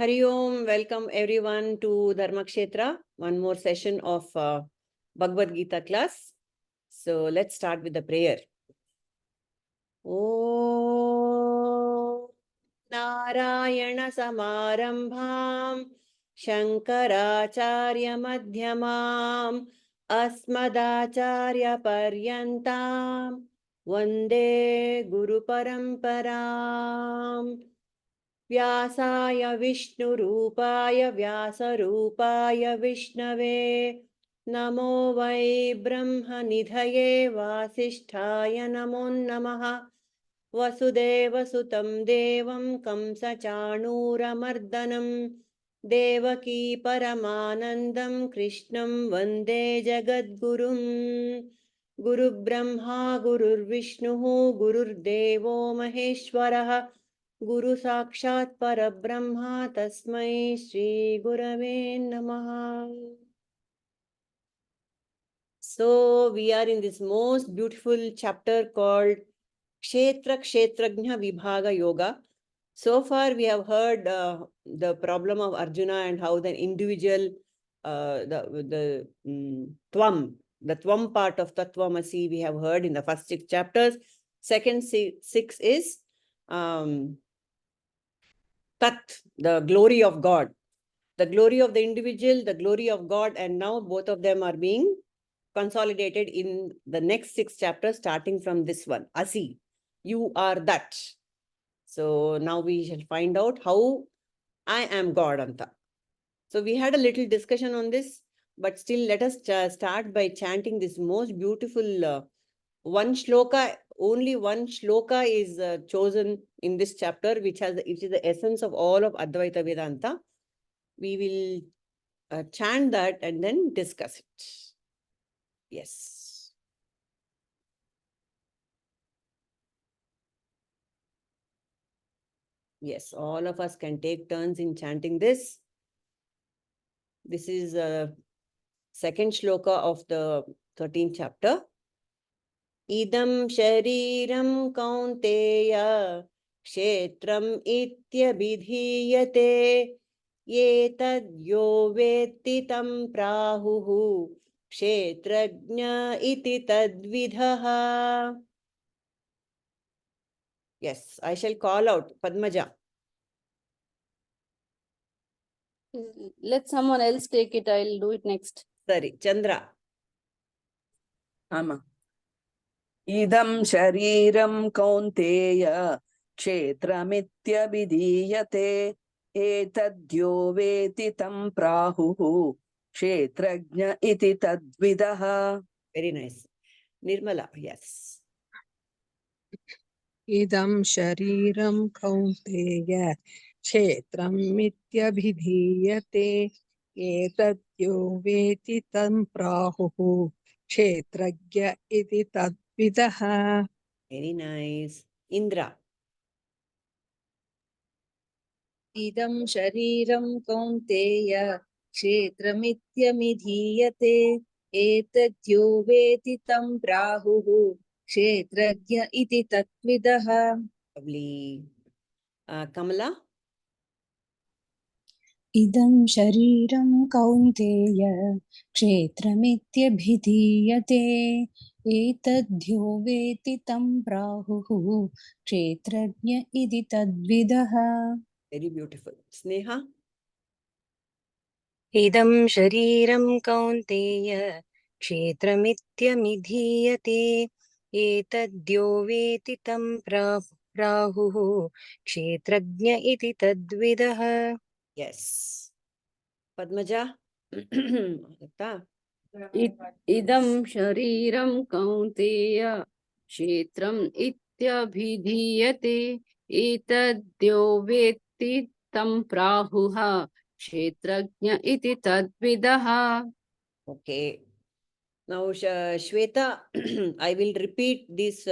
Hari Om, welcome everyone to Dharma Kshetra, one more session of Bhagavad Gita class. So let's start with the prayer. Om Narayana Samarambham Shankaracharya Madhyamam Asmadacharya Paryantam Vande Guru Paramparam व्यासाय विष्णुरूपाय व्यासरूपाय विष्णवे नमो वै ब्रह्मनिधये वासिष्ठाय नमो नमः वसुदेवसुतं देवं कंसचाणूरमर्दनं देवकी परमानन्दं कृष्णं वन्दे जगद्गुरुं गुरुब्रह्मा गुरुर्विष्णुः गुरुर्देवो महेश्वरः Guru Sakshat Parabrahma Tasmai Shri Gurave Namaha. So we are in this most beautiful chapter called Kshetra-Kshetrajna-vibhaga-yoga. So far we have heard the problem of Arjuna and how the individual, the Tvam part of Tattvamasi we have heard in the first 6 chapters. Second 6 is Tat, the glory of God, the glory of the individual, the glory of God, and now both of them are being consolidated in the next 6 chapters, starting from this one, Asi, you are that. So now we shall find out how I am God Anta. So we had a little discussion on this, but still let us start by chanting this most beautiful one shloka. Only one shloka is chosen in this chapter, which is the essence of all of Advaita Vedanta. We will chant that and then discuss it. Yes. Yes, all of us can take turns in chanting this. This is second shloka of the 13th chapter. Idam shariram Kounteya kshetramityabhidiyate etadyo vetti tam prahuh kshetrajna iti tadvidah. Yes, I shall call out. Padmaja. Let someone else take it. I'll do it next. Sorry, Chandra. Ama. Idam shariram Kounteya kshetramityabhidiyate etadyo vetti tam prahuh kshetrajna iti tadvidah. Very nice. Nirmala, yes. Idam shariram Kounteya kshetramityabhidiyate etadyo vetti tam prahuh kshetrajna iti tadvidah. Very nice. Indra. Idam shariram Kounteya kshetramityabhidiyate etadyo vetti tam prahuh kshetrajna iti tadvidah. Lovely. Kamala. Idam shariram Kounteya kshetramityabhidiyate etadyo vetti tam prahuh kshetrajna iti tadvidah. Very beautiful. Sneha. Idam shariram Kounteya kshetramityabhidiyate etadyo vetti tam prahuh kshetrajna iti tadvidah. Yes. Padmaja. Idam shariram Kounteya kshetram ityabhidiyate etadyo vetti tam prahuh kshetrajna iti tadvidah. Okay. Now, Shweta, I will repeat these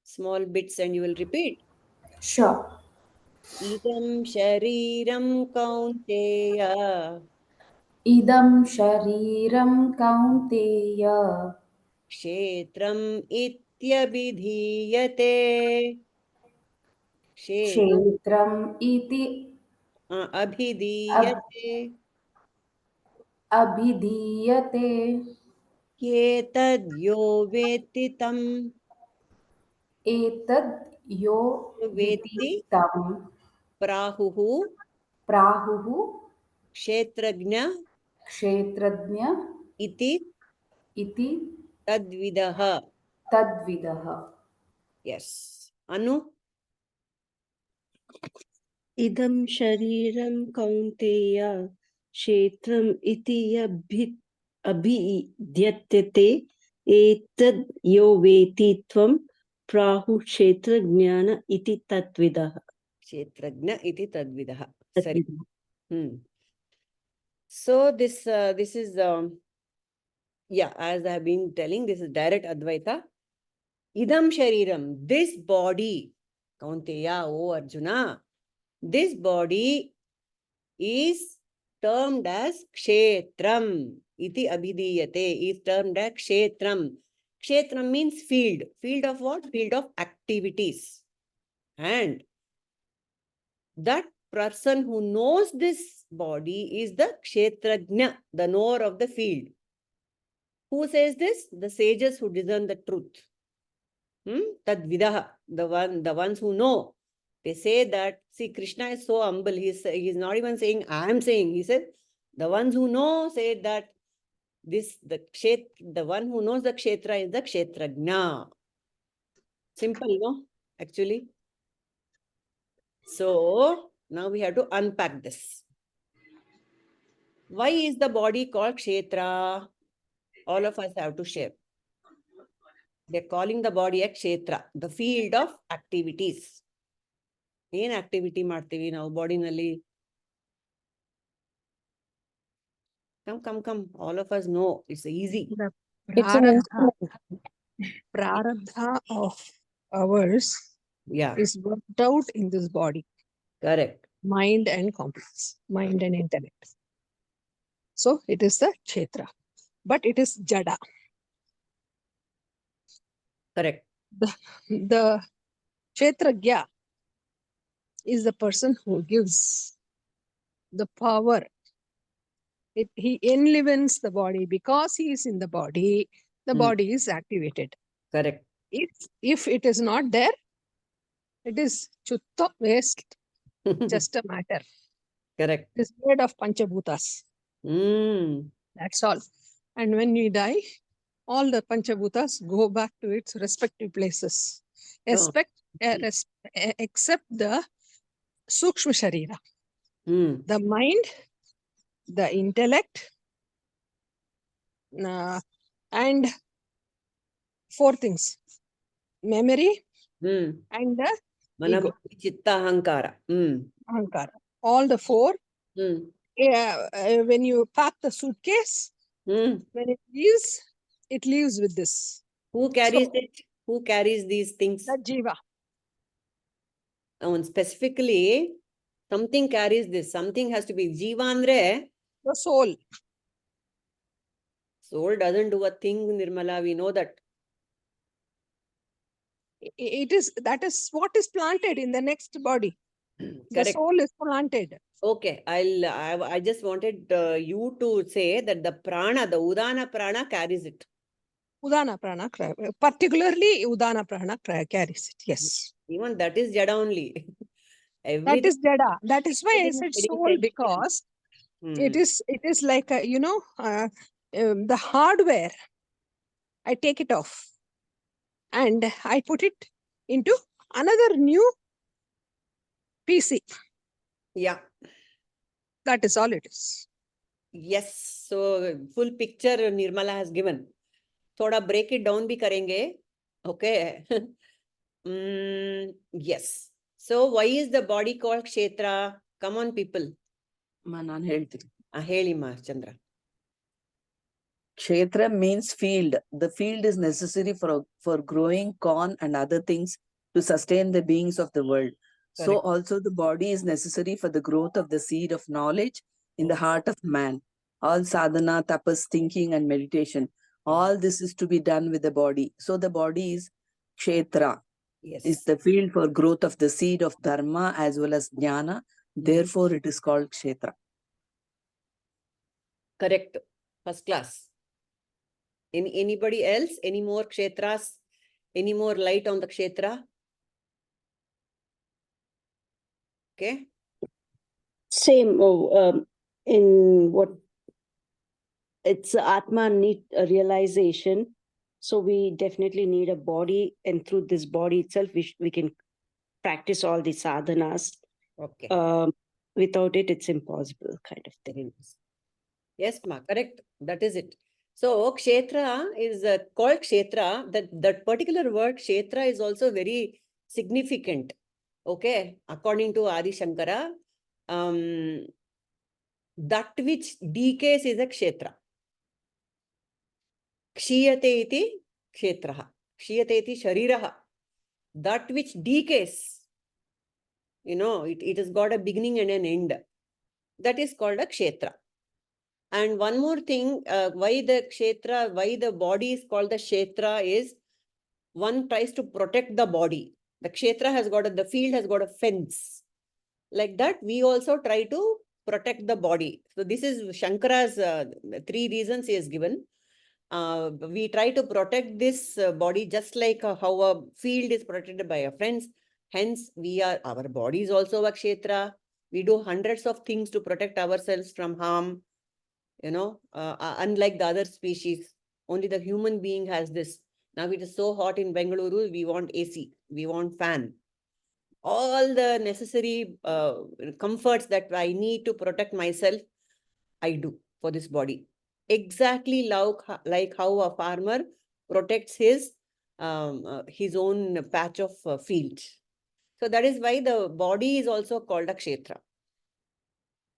small bits and you will repeat. Sure. Idam shariram Kounteya Idam shariram Kounteya kshetram ityabhidiyate kshetram iti Abhidiyate. Abhidiyate. Etad yo veti tam. Etad yo Veti viditam. prahuh Prahuh kshetrajna kshetrajna iti iti tadvidah. tadvidah. Yes. Anu? idam shariram Kounteya kshetram iti abhidyate etad yo veti tvam prahuh kshetrajna iti tadvidah. Kshetrajna iti tadvidah. Sari. So this is yeah, as I have been telling, this is direct Advaita. Idam shariram, this body, Kounteya, O Arjuna, this body is termed as kshetram. Iti abhidiyate is termed as kshetram. Kshetram means field. Field of what? Field of activities. And that person who knows this body is the kshetrajna, the knower of the field. Who says this? The sages who discern the truth. Tad vidah, the ones who know. They say that, see, Krishna is so humble. He's not even saying, I am saying. He said, the ones who know say that the one who knows the kshetra is the kshetrajna. Simple, no? Actually. So, now we have to unpack this. Why is the body called kshetra? All of us have to share. They're calling the body a kshetra, the field of activities. ಏನು activity ಮಾಡ್ತೀವಿ ನಾವು ಬಾಡಿನಲ್ಲಿ? Come. All of us know. It's easy. The It's an instrument. prarabdha of ours Yeah, is worked out in this body, correct. mind and complex, mind and intellect. So it is the kshetra, but it is jada. Correct. The kshetrajna is the person who gives the power. He enlivens the body. Because he is in the body, the body is activated. Correct. If it is not there, it is chutta waste, just a matter. Correct. It is made of panchabhutas. That's all. And when we die, all the panchabhutas go back to its respective places. Except the sukshma sharira. The mind, the intellect, and four things: memory and the ego. Chitta ahankara. Ahankara. All the four. When you pack the suitcase, when it leaves with this. Who carries it? Who carries these things? The jiva. And specifically, something carries this. Something has to be. Jiva andre, The soul. soul doesn't do a thing, Nirmala. We know that. That is what is planted in the next body. The Correct. soul is planted. Okay, I just wanted you to say that the prana, the udana prana carries it. Udana prana, particularly Udana prana carries it. Yes. Even that is jada only. That is jada. That is why I said very soul, sensitive. because it is like the hardware. I take it off and I put it into another new PC. Yeah. That is all it is. Yes. So full picture Nirmala has given. Thoda break it down bhi karenge. Okay. Yes. So why is the body called kshetra? Come on, people. ನಾನು ಹೇಳ್ತೀನಿ. Heli ma Chandra. Kshetra means field. The field is necessary for growing corn and other things to sustain the beings of the world. So Correct. also the body is necessary for the growth of the seed of knowledge in the heart of man. All sadhana, tapas, thinking and meditation, all this is to be done with the body. So the body is kshetra. Yes. Is the field for growth of the seed of dharma as well as jnana, Therefore, it is called kshetra. Correct. First class. Anybody else? Any more kshetras? Any more light on the kshetra? Okay. Same. In what it's Atma need a realization. So we definitely need a body, and through this body itself, we can practice all the sadhanas. Okay. Without it, it's impossible, kind of thing. Very nice. Yes, ma, correct. That is it. So kshetra is called kshetra. That particular word kshetra is also very significant. Okay, according to Adi Shankara, that which decays is a kshetra. Kshiyate iti kshetraha. Kshiyate iti shariraha. That which decays, it has got a beginning and an end. That is called a kshetra. And one more thing, why the body is called the kshetra is, one tries to protect the body. The kshetra the field has got a fence. Like that, we also try to protect the body. So this is Shankara's 3 reasons he has given. We try to protect this body just like how a field is protected by a fence. Hence, our body is also a kshetra. We do hundreds of things to protect ourselves from harm. Unlike the other species, only the human being has this. Now it is so hot in Bengaluru, we want AC, we want fan. All the necessary comforts that I need to protect myself, I do for this body. Exactly like how a farmer protects his own patch of field. So that is why the body is also called a kshetra.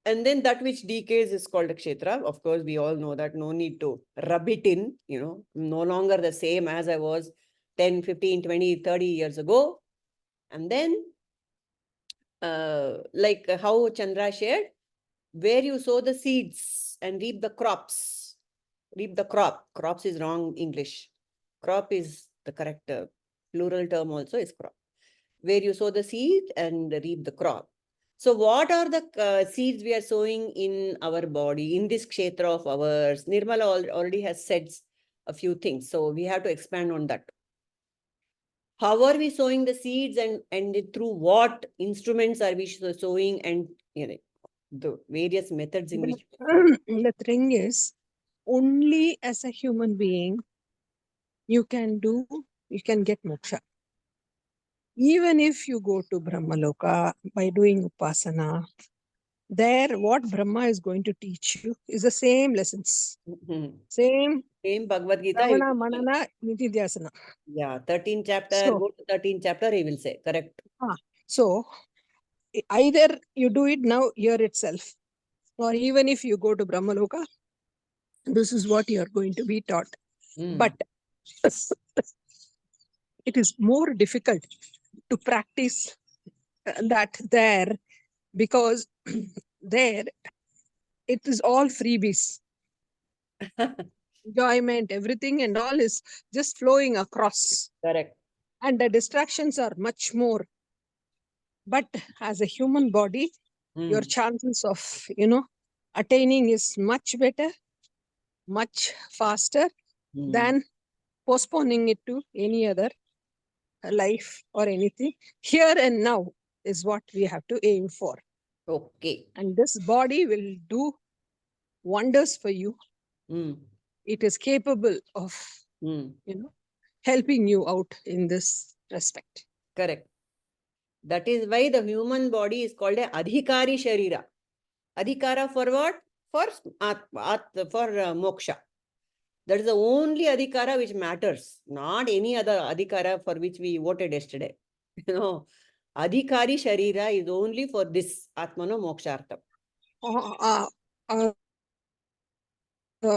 And then that which decays is called a kshetra. Of course, we all know that, no need to rub it in, no longer the same as I was 10, 15, 20, 30 years ago. And then, like how Chandra shared, where you sow the seeds and reap the crops. Reap the crop. Crops is wrong English. Crop is the correct plural term also is crop. Where you sow the seed and reap the crop. So what are the seeds we are sowing in our body, in this kshetra of ours? Nirmala already has said a few things. So we have to expand on that. How are we sowing the seeds, and through what instruments are we sowing, and the various methods in which. The thing is, only as a human being, you can get moksha. Even if you go to Brahmaloka by doing upasana, there what Brahma is going to teach you is the same lessons. Same Bhagavad Gita. Ravana, Manana, Nitidhyasana. Yeah, 13th chapter, So, go to 13th chapter, he will say, correct. So, either you do it now here itself, or even if you go to Brahmaloka, this is what you are going to be taught. But it is more difficult to practice that there, because there it is all freebies. Enjoyment, everything and all is just flowing across. Correct. And the distractions are much more. But as a human body, your chances of, attaining is much better, much faster than postponing it to any other life or anything. Here and now is what we have to aim for. Okay. And this body will do wonders for you. It is capable of, helping you out in this respect. Correct. That is why the human body is called a adhikari sharira. Adhikara for what? For moksha. That is the only adhikara which matters, not any other adhikara for which we voted yesterday. Adhikari sharira is only for this atmano mokshartham.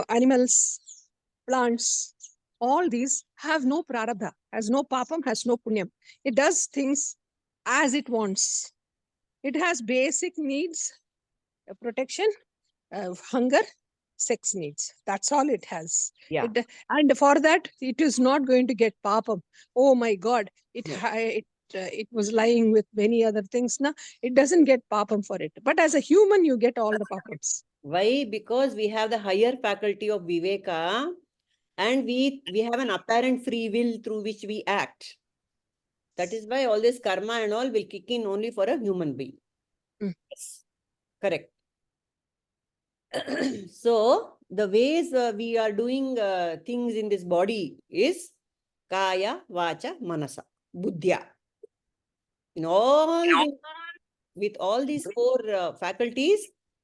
Animals, plants, all these have no prarabdha, has no papam, has no punyam. It does things as it wants. It has basic needs, protection, hunger, sex needs. That's all it has. Yeah. And for that, it is not going to get papam. Oh my God, it it was lying with many other things. Now it doesn't get papam for it. But as a human, you get all the papams. Why? Because we have the higher faculty of viveka, and we have an apparent free will through which we act. That is why all this karma and all will kick in only for a human being. Mm. Yes, correct. So the ways we are doing things in this body is kaya, vacha, manasa, buddhya. In all with all these four faculties,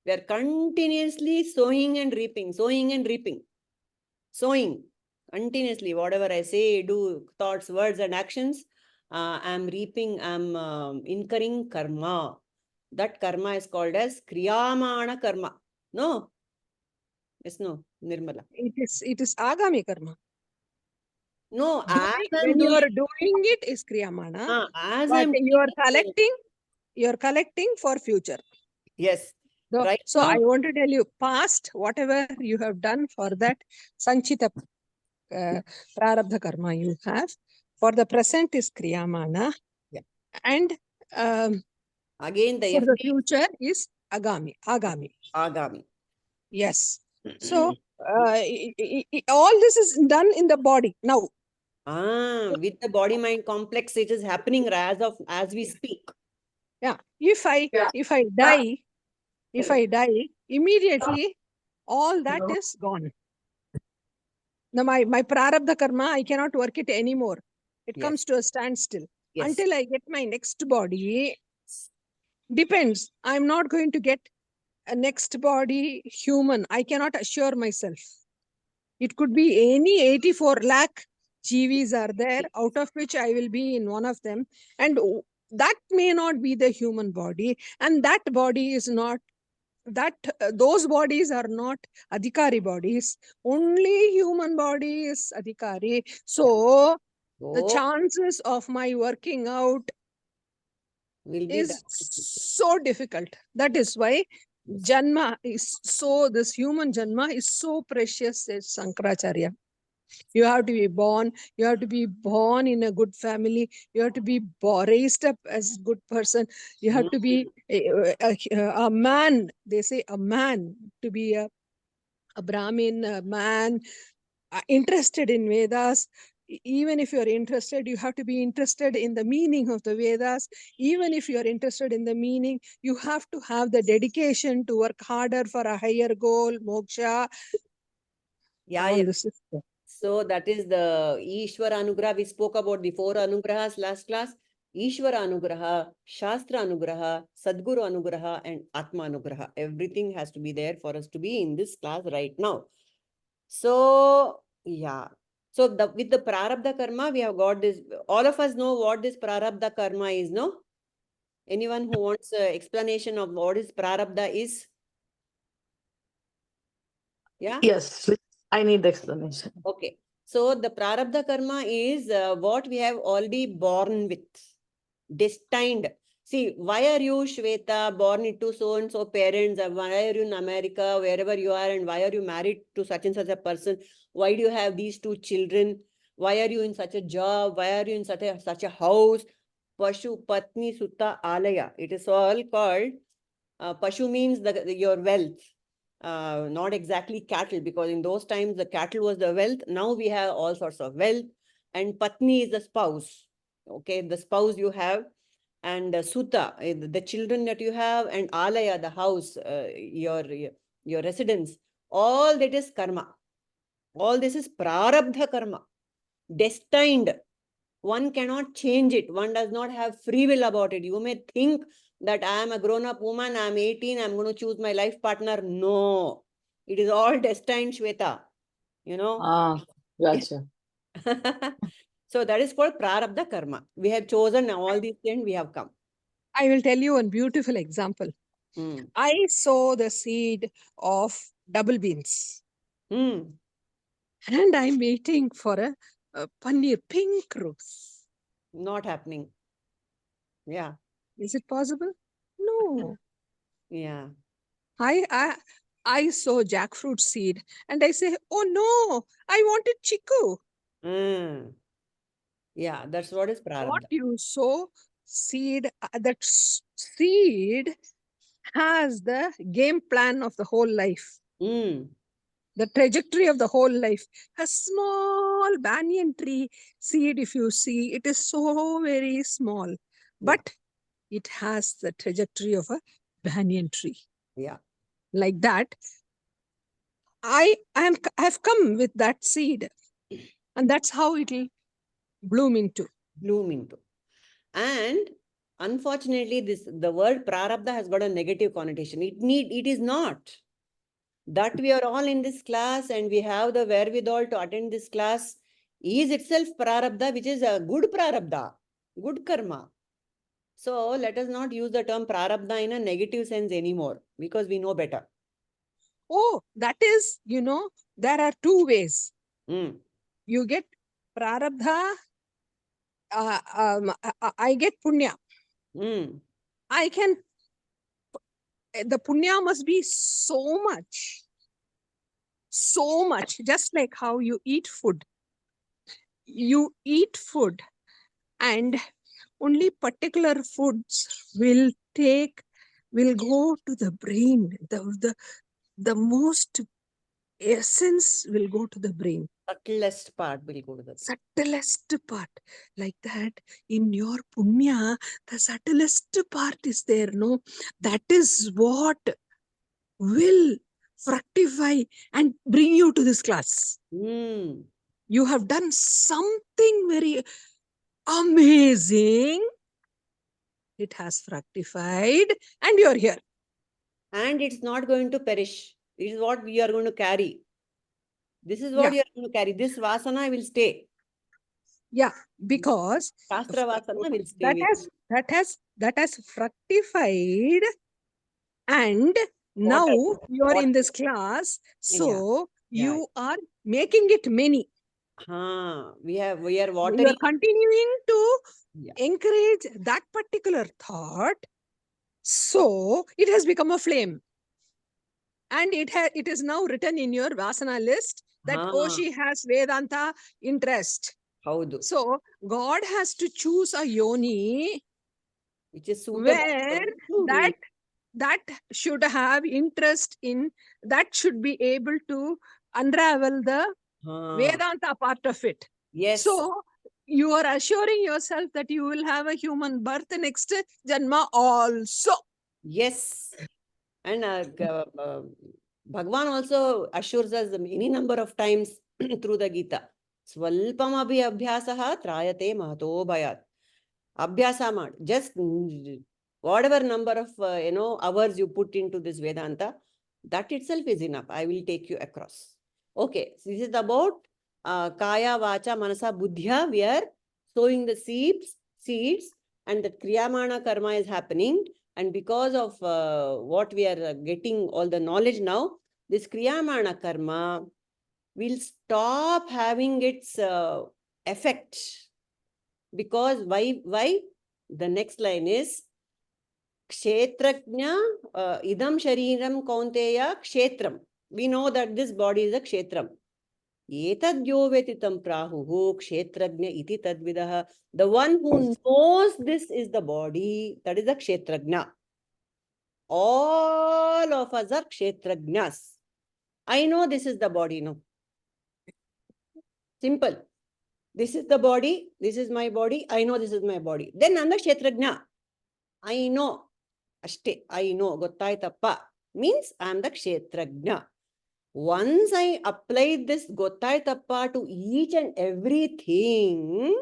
we are continuously sowing and reaping, sowing and reaping, sowing continuously. Whatever I say, do, thoughts, words, and actions, I'm reaping, I'm incurring karma. That karma is called as kriyamana karma. No? Yes, no, Nirmala. It is agami karma. No, as I'm When you doing, are doing it is kriyamana. as But I'm you are doing, collecting for future. yes, So, right so now, I want to tell you, past, whatever you have done for that sanchita prarabdha karma you have, for the present is kriyamana. Yeah. And again the for the FD future is agami. agami. Yes. So all this is done in the body now. With the body mind complex, it is happening as we speak. Yeah. If I die, immediately all that is gone. Now my prarabdha karma, I cannot work it anymore. It Yes. comes to a standstill. Yes. Until I get my next body. Depends. I'm not going to get a next body human. I cannot assure myself. It could be any 84 lakh GVs are there, out of which I will be in one of them. And that may not be the human body. And that body is not, those bodies are not adhikari bodies. Only human body is adhikari. So the So chances of my working out will be is so difficult. That is why Janma is so, this human Janma is so precious, says Shankaracharya. You have to be born, you have to be born in a good family, you have to be raised up as a good person, you have to be a man, they say a man, to be a Brahmin, a man, interested in Vedas. Even if you're interested, you have to be interested in the meaning of the Vedas. Even if you're interested in the meaning, you have to have the dedication to work harder for a higher goal, moksha. yeah, All yeah. this is there. So that is the Ishvara Anugraha. We spoke about the 4 Anugrahas last class. Ishvara Anugraha, Shastra Anugraha, Sadguru Anugraha, and Atma Anugraha. Everything has to be there for us to be in this class right now. So, yeah. So with the Prarabdha Karma, we have got this. All of us know what this Prarabdha Karma is, no? Anyone who wants an explanation of what is Prarabdha is? Yeah? Yes, I need the explanation. Okay. So the Prarabdha Karma is what we have already born with, destined. See, why are you, Shweta, born into so-and-so parents? Why are you in America, wherever you are, and why are you married to such and such a person? Why do you have these 2 children? Why are you in such a job? Why are you in such a house? Pashu, Patni, Sutta, Alaya. It is all called, Pashu means your wealth. Not exactly cattle, because in those times the cattle was the wealth. Now we have all sorts of wealth. And Patni is the spouse. Okay, the spouse you have. And Sutta, the children that you have. And Alaya, the house, your residence. All that is karma. All this is prarabdha karma. Destined. One cannot change it. One does not have free will about it. You may think that I am a grown-up woman, I am 18, I'm going to choose my life partner. No. It is all destined, Shweta. You know? Ah, gotcha. So that is called prarabdha karma. We have chosen all these things, we have come. I will tell you one beautiful example. Hmm. I sow the seed of double beans. Hmm. And I'm waiting for a paneer, pink rose. Not happening. Yeah. Is it possible? No. Yeah. I sow jackfruit seed and I say, oh no, I wanted chiku. Hmm. Yeah, that's what is What prarabdha. you sow, seed, seed has the game plan of the whole life, Mm. the trajectory of the whole life. A small banyan tree seed, if you see, it is so very small, but it has the trajectory of a banyan tree. Yeah. Like that, I've come with that seed, and that's how it will bloom into. Bloom into. And unfortunately, the word prarabdha has got a negative connotation. It is not. That we are all in this class and we have the wherewithal to attend this class is itself prarabdha, which is a good prarabdha, good karma. So let us not use the term prarabdha in a negative sense anymore, because we know better. Oh, that is, there are two ways. Mm. You get prarabdha, I get punya. Mm. The punya must be so much, just like how you eat food. You eat food, and only particular foods will go to the brain. The most essence will go to the brain. Subtlest part will go to the Subtlest part. Like that, in your punya, the subtlest part is there, no? That is what will fructify and bring you to this class. Mm. You have done something very amazing. It has fructified, and you're here. And it's not going to perish. It is what we are going to carry. This is what Yeah. you are going to carry. This vasana will stay. Yeah, because Shastra vasana will stay with you. that has fructified, and now Water. you are in Water. this class, so Yeah. you are making it many. We are You are watering. continuing to Yeah. encourage that particular thought, so it has become a flame, and it is now written in your vasana list that she has Vedanta interest. Haudu. So God has to choose a yoni Which is suitable. where that should have interest in, that should be able to unravel the Vedanta part of it. Yes. So you are assuring yourself that you will have a human birth next janma also. Yes. And Bhagwan also assures us any number of times through the Gita. Swalpam abhi abhyasaha trayate mahato bhayat. Abhyasa mad. Just whatever number of hours you put into this Vedanta, that itself is enough. I will take you across. Okay, so this is about kaya, vacha, manasa, buddhya. We are sowing the seeds, and the kriyamana karma is happening. And because of what we are getting all the knowledge now, this kriyamana karma will stop having its effect. Because why? The next line is kshetrajna, idam shariram Kounteya kshetram. We know that this body is a kshetram. Etadyo vetitam prahuh kshetrajna iti tad vidah. The one who knows this is the body, that is a kshetrajna. All of us are kshetrajnas. I know this is the body now. Simple. This is the body, this is my body, I know this is my body. Then I'm the kshetrajna. I know. Ashte, I know. Gottaitappa means I am the kshetrajna. Once I apply this gottaitappa to each and everything,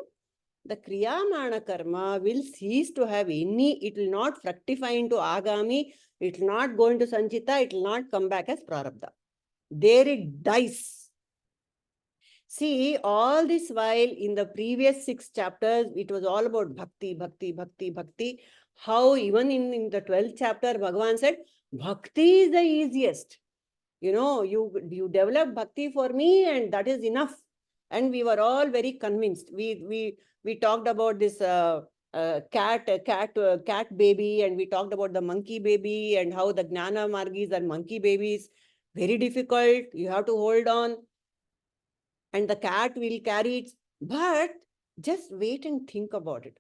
the kriyamana karma will cease to have any, it will not fructify into agami, it will not go into sanchita, it will not come back as prarabdha. There it dies. See, all this while in the previous 6 chapters, it was all about bhakti, bhakti, bhakti, bhakti. How even in the 12th chapter, Bhagavan said, bhakti is the easiest. You develop bhakti for me and that is enough. And we were all very convinced. We talked about this cat baby, and we talked about the monkey baby and how the Gnana Margis are monkey babies. Very difficult. You have to hold on. And the cat will carry it. But Just wait and think about it.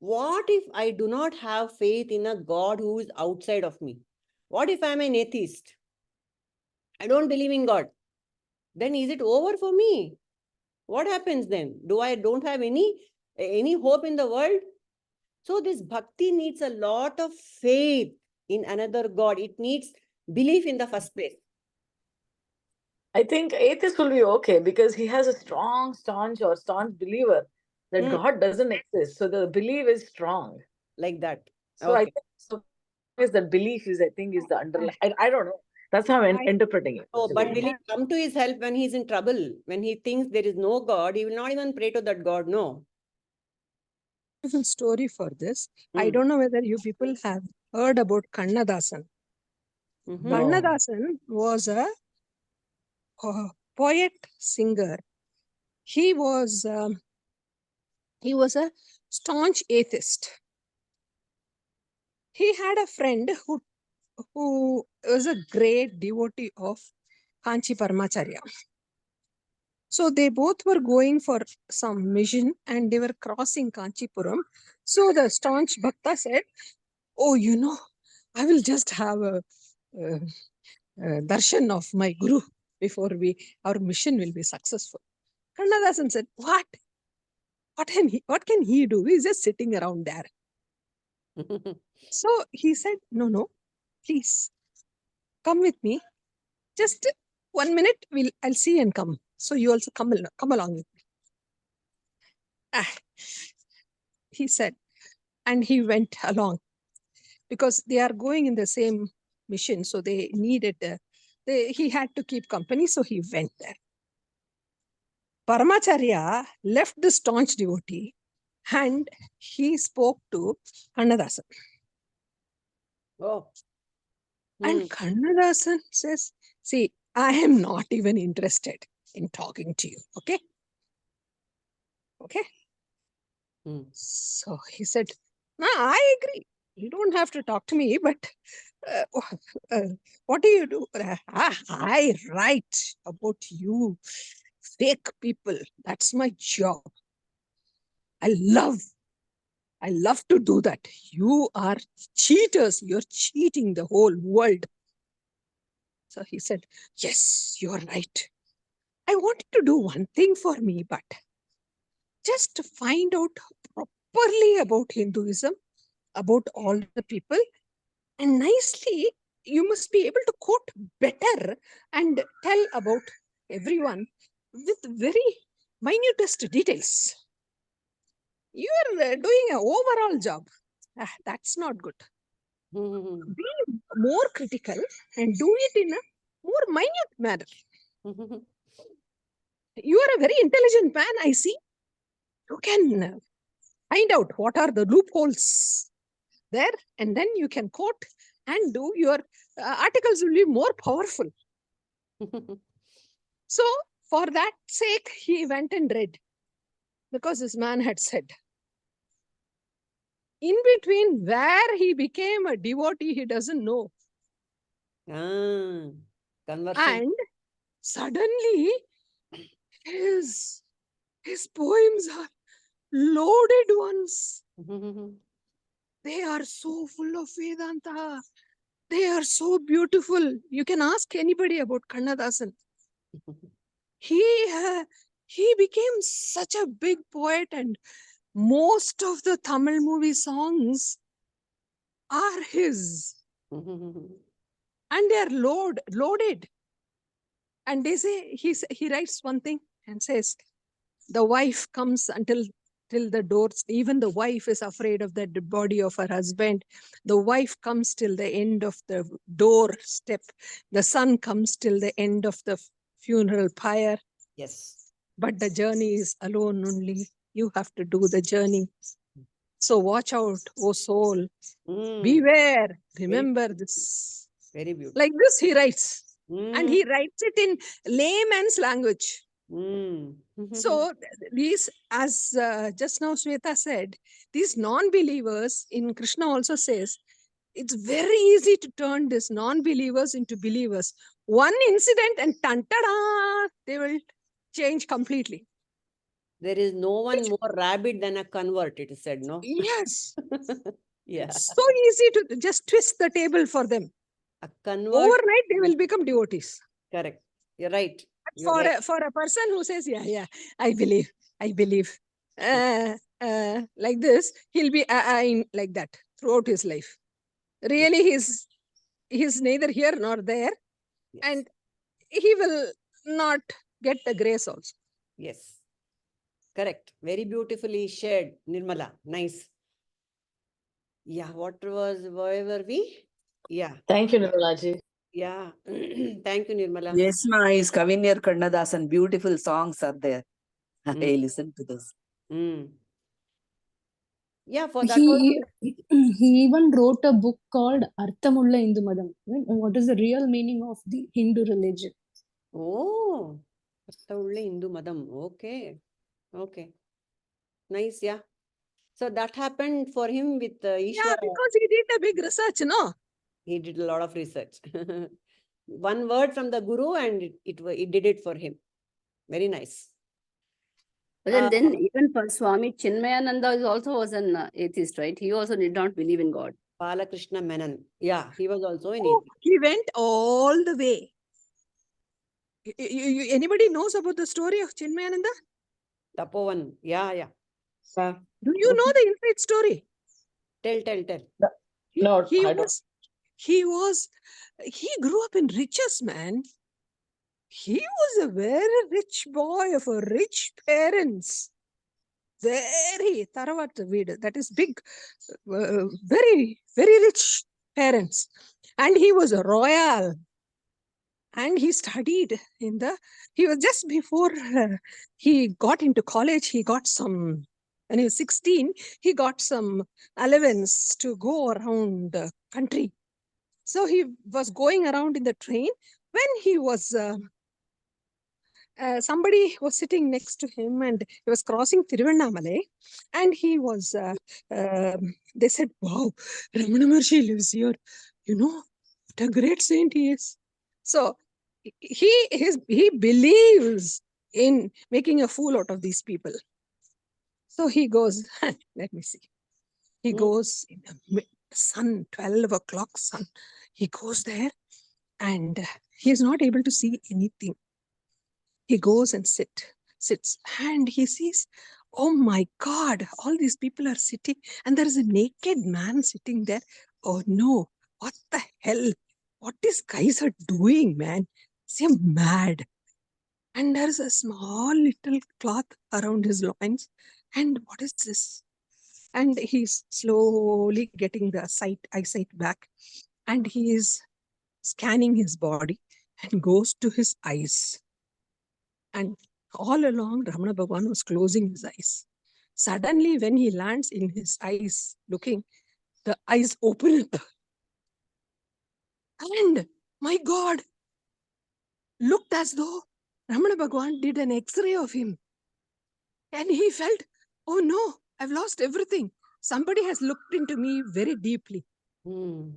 What if I do not have faith in a God who is outside of me? What if I'm an atheist? I don't believe in God. Then is it over for me? What happens then? Do I don't have any hope in the world? So this bhakti needs a lot of faith in another God. It needs belief in the first place. I think atheist will be okay because he has a staunch believer that Hmm. God doesn't exist. So the belief is strong. Like that. So I Okay. think so is the belief is I think is the underlying. I don't know. That's how I'm interpreting it. So, but actually. will he come to his help when he's in trouble? When he thinks there is no God, he will not even pray to that God. No. Beautiful story for this. I Hmm. don't know whether you people have heard about Kannadasan. Mhm. No. Kannadasan was a poet singer. He was a staunch atheist. He had a friend who was a great devotee of Kanchi Paramacharya. So they both were going for some mission and they were crossing Kanchipuram. So the staunch Bhakta said, "Oh, I will just have a darshan of my Guru before our mission will be successful." Kannadasan said, "What? What can he do? He's just sitting around there." So he said, "No, please come with me. Just 1 minute, I'll see and come. So you also come along with me." He said, and he went along because they are going in the same mission. So they needed, he had to keep company. So he went there. Paramacharya left the staunch devotee and he spoke to Kannadasan. Oh. And Kannadasan says, "See, I am not even interested in talking to you. Okay? Okay?" So he said, "No, I agree. You don't have to talk to me, but what do you do?" "I write about you, fake people. That's my job. I love to do that. You are cheaters. You're cheating the whole world." So he said, "Yes, you're right. I want you to do one thing for me, but just to find out properly about Hinduism, about all the people, and nicely, you must be able to quote better and tell about everyone with very minutest details. You are doing an overall job. That's not good. Be more critical and do it in a more minute manner. You are a very intelligent man, I see. You can find out what are the loopholes there, and then you can quote and do your articles will be more powerful." So for that sake, he went and read, because this man had said. In between where he became a devotee, he doesn't know. Conversion. And suddenly his poems are loaded ones. They are so full of Vedanta. They are so beautiful. You can ask anybody about Kannadasan. He became such a big poet, and most of the Tamil movie songs are his. And they are loaded. And they say, he writes one thing and says, the wife comes till the doors, even the wife is afraid of the body of her husband. The wife comes till the end of the doorstep. The son comes till the end of the funeral pyre. Yes. But the journey is alone only. You have to do the journey. So watch out, oh soul. Beware. Remember this. Very beautiful. Like this he writes. And he writes it in layman's language. So these, as just now Sweta said, these non-believers, in Krishna also says, it's very easy to turn these non-believers into believers. One incident and tan-ta-da, they will change completely. There is no one more rabid than a convert, it is said, no? Yes. Yeah. It's so easy to just twist the table for them. A convert, Overnight, they will become devotees. correct. You're right. But You're right. for a person who says, yeah, I believe, like this, he'll be like that throughout his life. Really, he's neither here nor there, Yes. and he will not get the grace also. Yes. Correct. Very beautifully shared, Nirmala. Nice. Yeah, where were we? Yeah. Thank you, Nirmalaji. Yeah. Thank you, Nirmala. Yes, ma, is Kavinyar Kannadasan. Beautiful songs are there. Hey, listen to this. Mm. Yeah, for that He, also. he even wrote a book called Arthamulla Hindu Madam. What is the real meaning of the Hindu religion? Oh, Astavulle Hindu Madam. Okay. Okay. Nice, yeah. So that happened for him with Yeah, Ishwara. because he did a big research, no? He did a lot of research. One word from the Guru and it did it for him. Very nice. But then even for Swami Chinmayananda was an atheist, right? He also did not believe in God. Balakrishna Menon. Yeah, he was also an Oh, atheist. he went all the way. Anybody knows about the story of Chinmayananda? Tapovan. Yeah, yeah. Do you know the inside story? Tell. No, He I don't. he grew up in riches, man. He was a very rich boy of a rich parents. Very Taravat Vida, that is big, very, very rich parents. And he was a royal. And he studied he was just before he got into college, he got some, when he was 16, he got some allowance to go around the country. So he was going around in the train when he was, somebody was sitting next to him and he was crossing Tiruvannamalai and he was, they said, wow, Ramana Maharshi lives here. You know, what a great saint he is. So he believes in making a fool out of these people. So he goes, let me see. He goes in the sun, 12 o'clock sun. He goes there and he is not able to see anything. He goes and sits and he sees, oh my God, all these people are sitting and there is a naked man sitting there. Oh no, what the hell? What these guys are doing, man? They're mad. And there's a small little cloth around his loins. And what is this? And he's slowly getting the eyesight back. And he is scanning his body and goes to his eyes. And all along, Ramana Bhagavan was closing his eyes. Suddenly, when he lands in his eyes, looking, the eyes open up. And my God, looked as though Ramana Bhagavan did an X-ray of him. And he felt, oh no, I've lost everything. Somebody has looked into me very deeply. And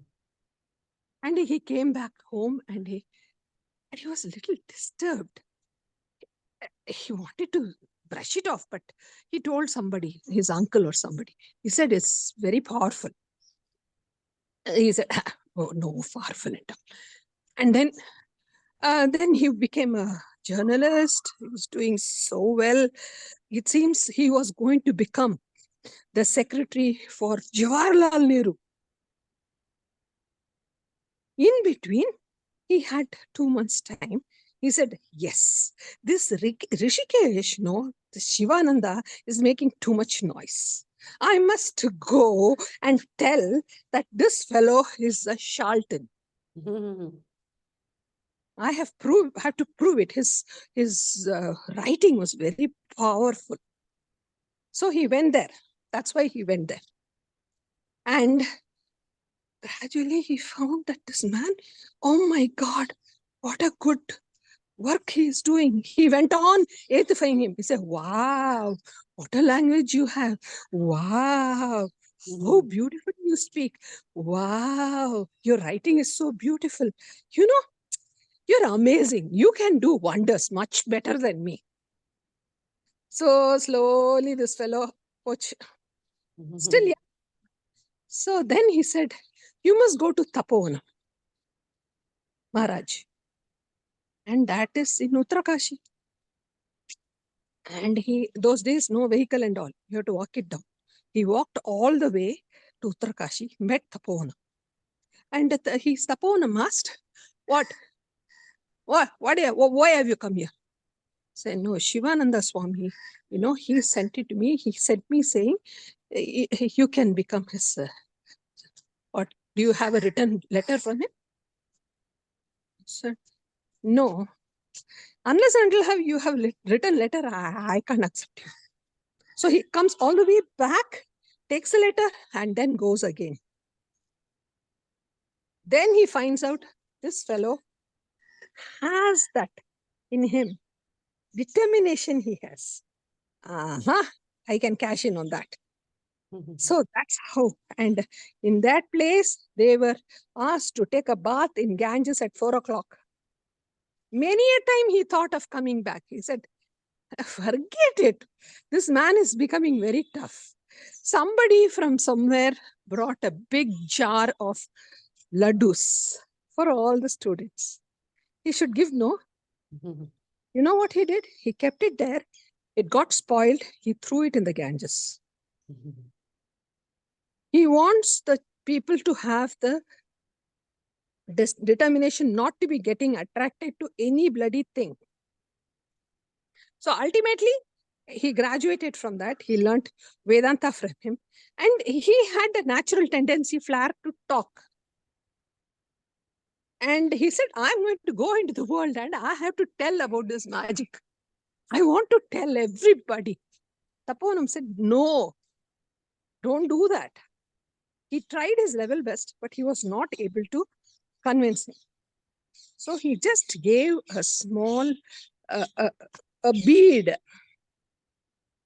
he came back home and he was a little disturbed. He wanted to brush it off, but he told somebody, his uncle or somebody, he said, it's very powerful. He said, oh no, powerful at all. And then he became a journalist. He was doing so well. It seems he was going to become the secretary for Jawaharlal Nehru. In between, he had 2 months' time. He said, yes, this Rishikesh, the Shivananda is making too much noise. I must go and tell that this fellow is a charlatan. I have to prove it. His writing was very powerful. So he went there. That's why he went there. And gradually he found that this man, oh my God, what a good work he is doing. He went on edifying him. He said, wow, what a language you have. Wow, so beautiful you speak. Wow, your writing is so beautiful. You know, you're amazing. You can do wonders much better than me. So slowly this fellow, poach, still young. So then he said, you must go to Tapovan, Maharaj. And that is in Uttarakashi. And those days, no vehicle and all. You have to walk it down. He walked all the way to Uttarakashi, met Tapovan. And he's Tapovan asked, why have you come here? Said, no, Shivananda Swami, he sent it to me. He sent me saying, you can become his, what, do you have a written letter from him? Said, no. Unless until you have written letter, I can't accept you. So he comes all the way back, takes a letter, and then goes again. Then he finds out this fellow has that in him. Determination he has. I can cash in on that. So that's how. And in that place, they were asked to take a bath in Ganges at 4 o'clock. Many a time he thought of coming back. He said, forget it. This man is becoming very tough. Somebody from somewhere brought a big jar of laddus for all the students. He should give, no? You know what he did? He kept it there. It got spoiled. He threw it in the Ganges. He wants the people to have the determination not to be getting attracted to any bloody thing. So ultimately, he graduated from that. He learned Vedanta from him. And he had a natural tendency, flair, to talk. And he said, I'm going to go into the world and I have to tell about this magic. I want to tell everybody. Tapovan said, no, don't do that. He tried his level best, but he was not able to convince him. So he just gave a small, a bead.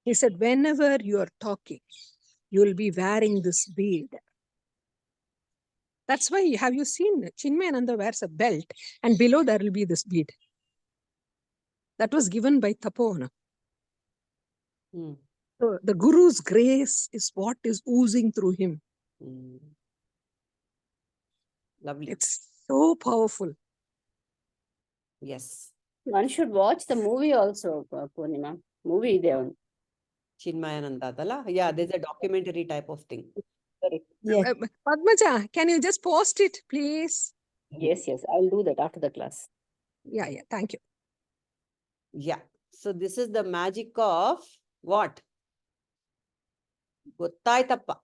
He said, whenever you are talking, you will be wearing this bead. That's why, have you seen Chinmayananda wears a belt and below there will be this bead. That was given by Tapovan. So the Guru's grace is what is oozing through him. Lovely. It's so powerful. Yes. One should watch the movie also, Purnima. Movie there. Chinmayananda Dala. Yeah, there's a documentary type of thing. Yes. Padmaja, can you just post it, please? Yes, I'll do that after the class. Yeah, thank you. Yeah. So this is the magic of what? Gottaitappa.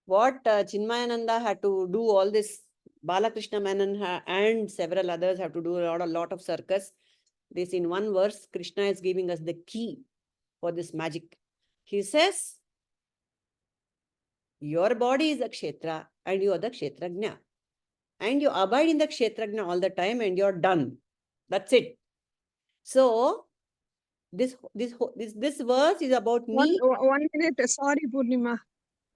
What Chinmayananda had to do all this, Balakrishna Menon and several others have to do a lot of circus. This in one verse, Krishna is giving us the key for this magic. He says, your body is a kshetra and you are the kshetrajna. And you abide in the kshetrajna all the time and you're done. That's it. So this verse is about me. One minute. Sorry, Purnima.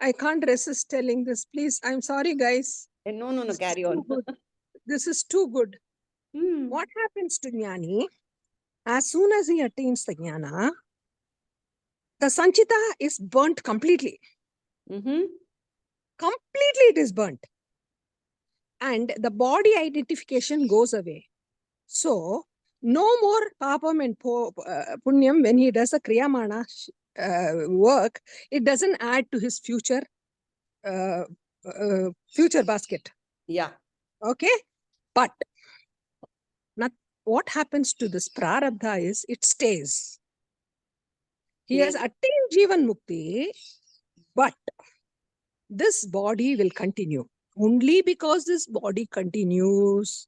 I can't resist telling this. Please, I'm sorry, guys. No, carry on. This is too good. What happens to Jnani? As soon as he attains the Jnana, the Sanchita is burnt completely. Completely it is burnt. And the body identification goes away. So, no more papam and punyam when he does a kriyamana work, it doesn't add to his future basket. Yeah. Okay? But what happens to this prarabdha is it stays. He has attained Jivan Mukti, but this body will continue. Only because this body continues,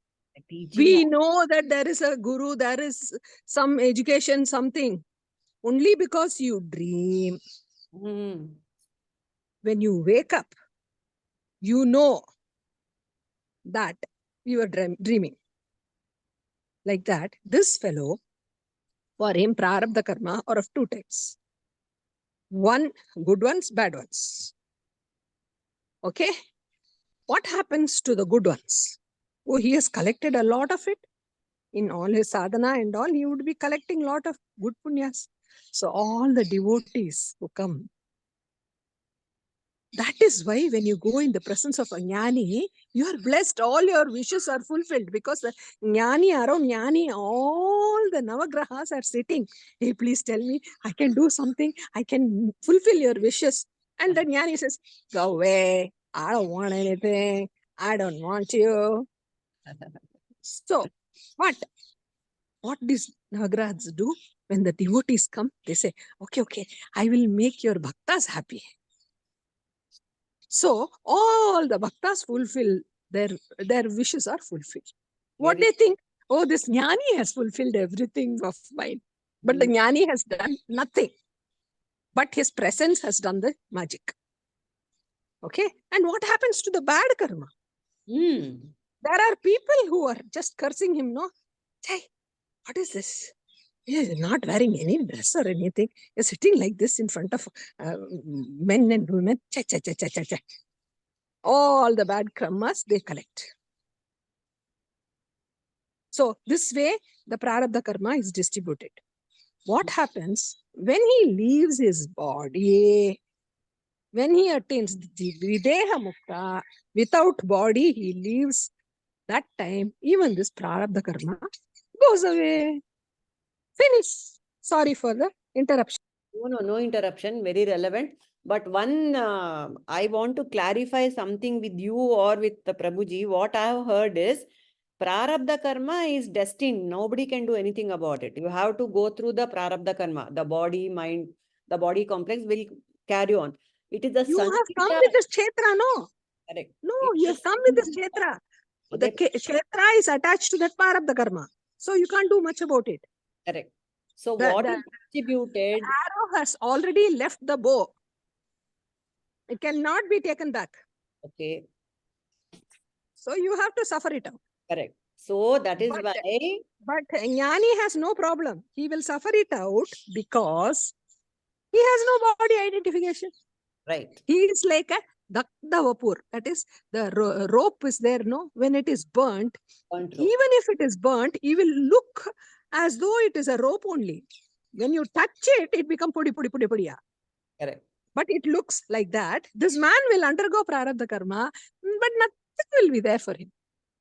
we know that there is a guru, there is some education, something. Only because you dream. When you wake up, you know that you are dreaming. Like that, this fellow, for him, prarabdha karma are of two types. One, good ones, bad ones. Okay? What happens to the good ones? Oh, he has collected a lot of it. In all his sadhana and all, he would be collecting a lot of good punyas. So all the devotees who come, that is why when you go in the presence of a jnani, you are blessed. All your wishes are fulfilled because the jnani, around jnani, all the navagrahas are sitting. Hey, please tell me, I can do something. I can fulfill your wishes. And the jnani says, go away. I don't want anything. I don't want you. So, what these navagrahas do? When the devotees come, they say, okay, I will make your bhaktas happy. So all the bhaktas fulfill their wishes are fulfilled. What Very- they think? Oh, this jnani has fulfilled everything of mine. But the jnani has done nothing. But his presence has done the magic. Okay. And what happens to the bad karma? Hmm. There are people who are just cursing him, no? Hey, what is this? He is not wearing any dress or anything. He's sitting like this in front of men and women. Cha. All the bad karmas they collect. So this way, the prarabdha karma is distributed. What happens when he leaves his body? When he attains the videha mukta, without body, he leaves. That time, even this prarabdha karma goes away. Finish. Sorry for the interruption. No interruption. Very relevant. But one, I want to clarify something with you or with the Prabhuji. What I have heard is, prarabdha karma is destined. Nobody can do anything about it. You have to go through the prarabdha karma. The body, mind, the body complex will carry on. It is the You have come sanchita. with this kshetra, no? Correct. No, It you is have come with this sanchita. kshetra. The Correct. kshetra is attached to that prarabdha karma. So you can't do much about it. Correct. So The- what the- is distributed? Arrow has already left the bow. It cannot be taken back. Okay. So you have to suffer it out. Correct. So that is But- why. But jnani has no problem. He will suffer it out because he has no body identification. Right. He is like a dakda vapur. That is, the rope is there, no? When it is burnt, Burnt rope. even if it is burnt, it will look as though it is a rope only. When you touch it, it becomes pudi. Correct. But it looks like that. This man will undergo prarabdha karma, but nothing will be there for him.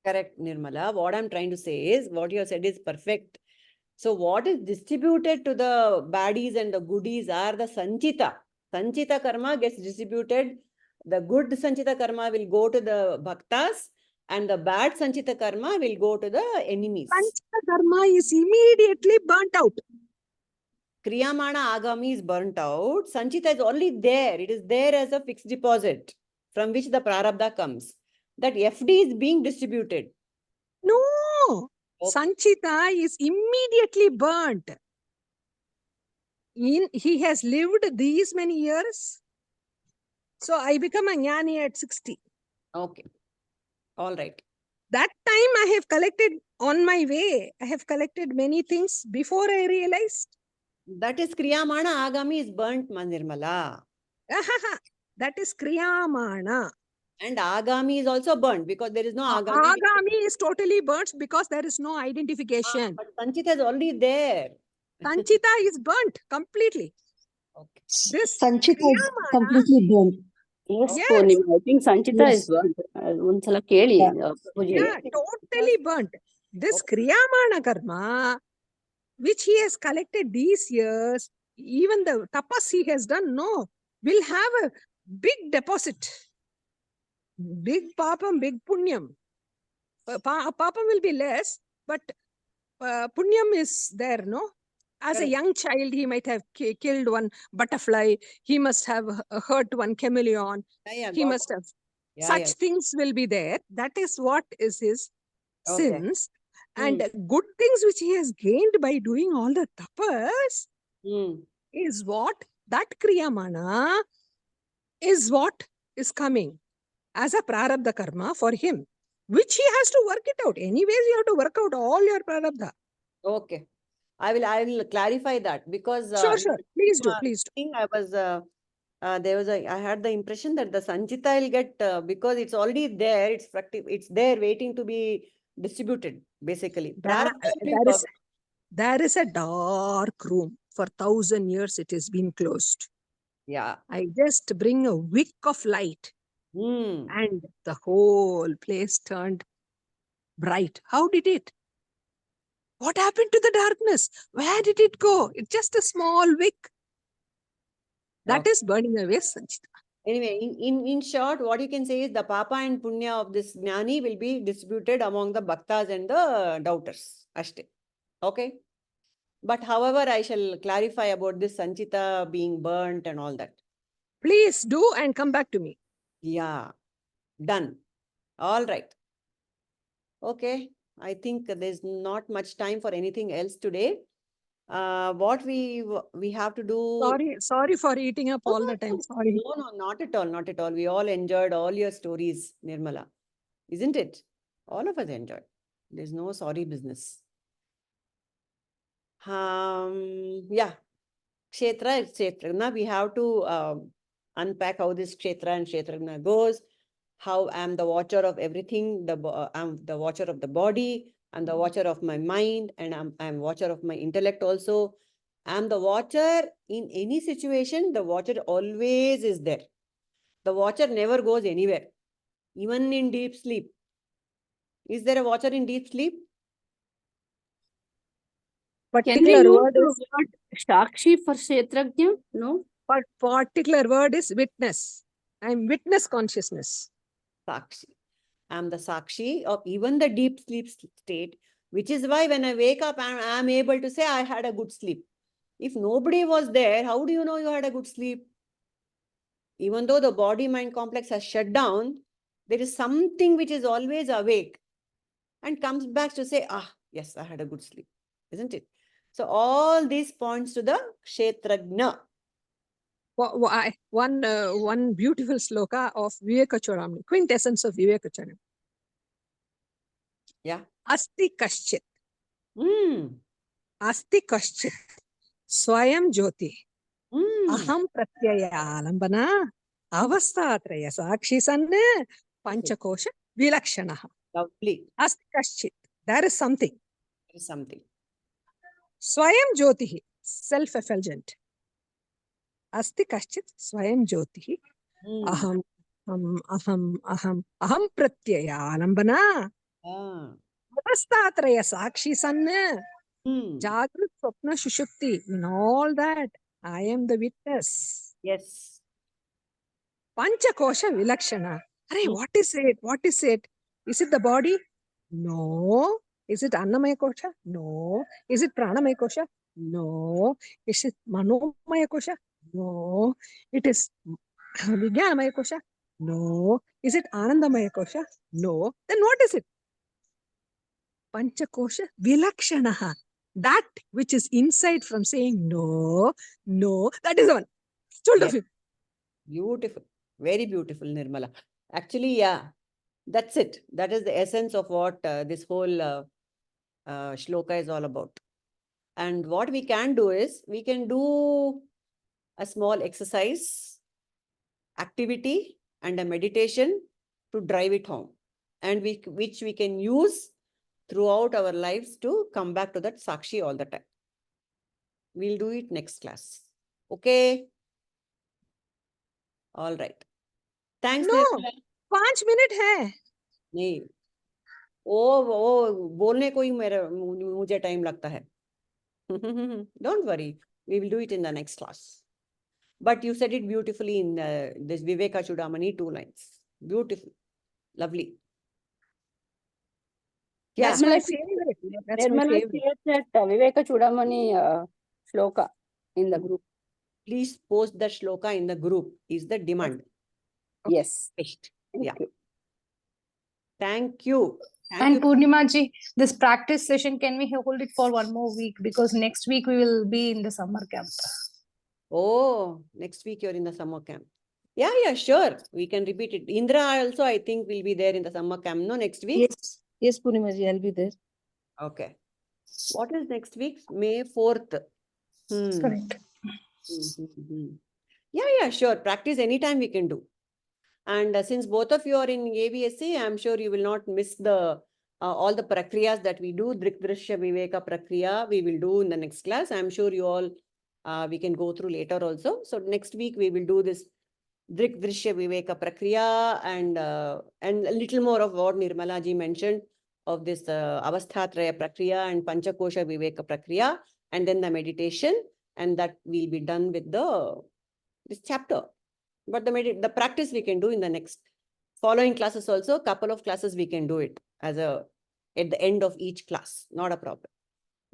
Correct, Nirmala. What I'm trying to say is, what you have said is perfect. So what is distributed to the baddies and the goodies are the sanchita. Sanchita karma gets distributed. The good sanchita karma will go to the bhaktas and the bad sanchita karma will go to the enemies. Sanchita karma is immediately burnt out. Kriyamana agami is burnt out. Sanchita is only there. It is there as a fixed deposit from which the prarabdha comes. That FD is being distributed. No, Okay. Sanchita is immediately burnt. He has lived these many years. So I become a jnani at 60. Okay. All right. That time I have collected on my way. I have collected many things before I realized. That is Kriyamana agami is burnt, Nirmala. That is Kriyamana. And agami is also burnt because there is no agami. Agami is totally burnt because there is no identification. But Sanchita is already there. Sanchita is burnt completely. Okay. This Sanchita is Kriyamana, completely burnt. Yes, Yes. Purnima. I think Sanchita Yes. is burnt. Ondsala keli, Yeah. Prabhuji. yeah, totally burnt. This Kriyamana karma, which he has collected these years, even the tapas he has done, no, will have a big deposit. Big papam, big punyam. Papam will be less, but punyam is there, no? As a Correct. young child, he might have killed one butterfly. He must have hurt one chameleon. Yeah, He got must it. have. Yeah, Such yeah. things will be there. That is what is his Okay. sins. And good things which he has gained by doing all the tapas is what that kriyamana is what is coming as a prarabdha karma for him, which he has to work it out. Anyways, you have to work out all your prarabdha. Okay. I will clarify that because Sure. Please do. I was I had the impression that the Sanchita will get because it's already there, it's there waiting to be distributed, basically. Prarabdha will be There is a dark room. for 1,000 years it has been closed. Yeah. I just bring a wick of light Hmm. and the whole place turned bright. How did it? What happened to the darkness? Where did it go? It's just a small wick. That Okay. is burning away Sanchita. Anyway, in short, what you can say is the papa and punya of this jnani will be distributed among the bhaktas and the doubters. Ashte. Okay. But however, I shall clarify about this Sanchita being burnt and all that. Please do and come back to me. Yeah. Done. All right. Okay. I think there's not much time for anything else today. What we have to do. Sorry for eating up all the time. Sorry. No, not at all. Not at all. We all enjoyed all your stories, Nirmala. Isn't it? All of us enjoyed. There's no sorry business. Yeah. Kshetra, we have to unpack how this kshetra and kshetrajna goes. How I'm the watcher of everything. I'm the watcher of the body. I'm the watcher of my mind, and I'm watcher of my intellect also. I'm the watcher in any situation. The watcher always is there. The watcher never goes anywhere, even in deep sleep. Is there a watcher in deep sleep? Can we Particular use word the is word Shakshi for Kshetrajna? No? particular word is witness. I'm witness consciousness. Sakshi. I'm the Sakshi of even the deep sleep state, which is why when I wake up, I'm able to say I had a good sleep. If nobody was there, how do you know you had a good sleep? Even though the body-mind complex has shut down, there is something which is always awake and comes back to say, yes, I had a good sleep. Isn't it? So all these points to the kshetrajna. One beautiful sloka of Viveka-Chudamani, quintessence of Viveka-Chudamani. Yeah. Asti kaschit. Mm. Asti kaschit. Swayam jyoti. Mm. Aham pratyaya alambana. Avastatraya sakshi sanne. Panchakosha vilakshanaha. Lovely. Asti kaschit. There is something. There is something. Swayam jyotihi. Self-effulgent. Asti kaschit swayam jyotihi. Mm. Aham pratyaya alambana. Ah. Avastatraya sakshi sanne. Mm. Jagrut Swapna Shushukti. In all that, I am the witness. Yes. Panchakosha Vilakshana. Arey, Mm. what is it? What is it? Is it the body? No. Is it Annamaya Kosha? No. Is it Pranamaya Kosha? No. Is it Manomaya Kosha? No. It is Vijnanamaya Kosha? No. Is it Anandamaya Kosha? No. Then what is it? Panchakosha Vilakshanaha. That which is inside from saying no, no, that is the one. Told of Yes. him. Beautiful. Very beautiful, Nirmala. Actually, yeah, that's it. That is the essence of what this whole shloka is all about. And what we can do is, we can do a small exercise, activity, and a meditation to drive it home. And which we can use throughout our lives to come back to that Sakshi all the time. We'll do it next class. Okay? All right. Thanks, No, Nirmala. 5 minutes hai. नहीं ओ बोलने को ही मुझे time लगता है. Don't worry, we will do it in the next class. But you said it beautifully in this Viveka-Chudamani 2 lines. Beautiful, lovely. Yeah. That's my favorite. That's my Nirmala favorite. shared that Viveka-Chudamani shloka in the group. Please post the shloka in the group. Is the demand. Yes. Yeah. Thank you. Thank And you. Purnima ji, this practice session, can we hold it for one more week? Because next week we will be in the summer camp. Oh, next week you're in the summer camp. Yeah, sure. We can repeat it. Indra also, I think, will be there in the summer camp, no, next week? Yes, Purnima ji, I'll be there. Okay. What is next week? May 4th. Correct. Yeah, sure. Practice anytime we can do. And since both of you are in ABSC, I'm sure you will not miss the all the prakriyas that we do. Drik Drishya Viveka Prakriya, we will do in the next class. I'm sure you all We can go through later also. So next week we will do this Drik Drishya Viveka Prakriya and a little more of what Nirmala ji mentioned of this Avasthatraya Prakriya and Panchakosha Viveka Prakriya, and then the meditation, and that will be done with this chapter. But the practice we can do in the next following classes also. Couple of classes we can do it as at the end of each class. Not a problem.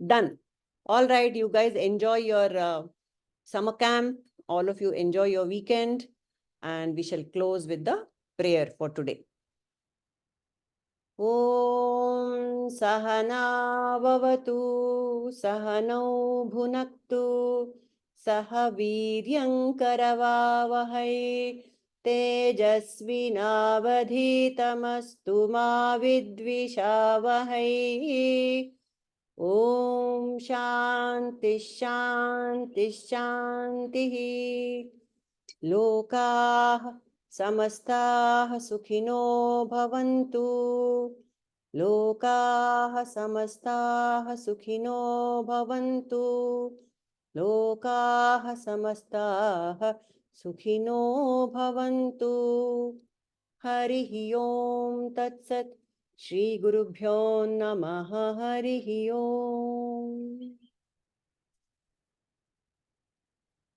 Done. All right, you guys enjoy your summer camp. All of you enjoy your weekend, and we shall close with the prayer for today. Om Sahana Vavatu Sahanau Bhunaktu Saha Viryam Karavavahai Tejasvinavadhitamastu ma vidvishavahai. Om Shanti Shanti Shanti. Lokah Samastah Sukhino Bhavantu. Lokah Samastah Sukhino Bhavantu. Lokah Samastah Sukhino Bhavantu. Harihi Om Tat Sat. Shri Gurubhyo Namaha. Harihi Om.